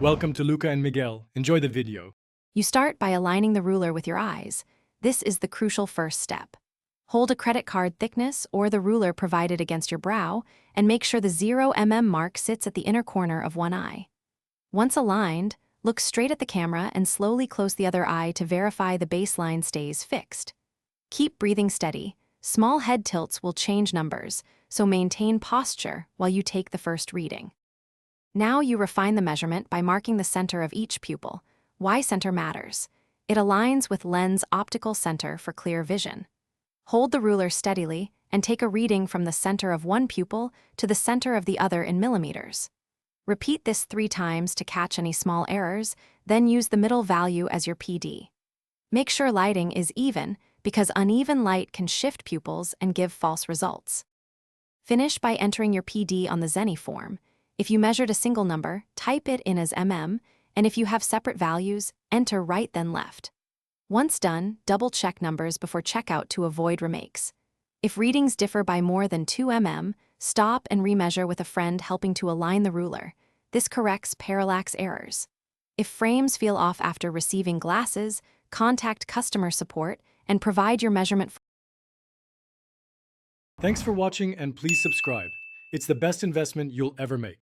Welcome to Luca and Miguel. Enjoy the video. You start by aligning the ruler with your eyes. This is the crucial first step. Hold a credit card thickness or the ruler provided against your brow and make sure the 0 mm mark sits at the inner corner of one eye. Once aligned, look straight at the camera and slowly close the other eye to verify the baseline stays fixed. Keep breathing steady. Small head tilts will change numbers, so maintain posture while you take the first reading. Now you refine the measurement by marking the center of each pupil. Why center matters. It aligns with lens optical center for clear vision. Hold the ruler steadily and take a reading from the center of one pupil to the center of the other in millimeters. Repeat this 3 times to catch any small errors, then use the middle value as your PD. Make sure lighting is even, because uneven light can shift pupils and give false results. Finish by entering your PD on the Zenni form. If you measured a single number, type it in as mm, and if you have separate values, enter right then left. Once done, double-check numbers before checkout to avoid remakes. If readings differ by more than 2 mm, stop and remeasure with a friend helping to align the ruler. This corrects parallax errors. If frames feel off after receiving glasses, contact customer support and provide your measurement. Thanks for watching and please subscribe. It's the best investment you'll ever make.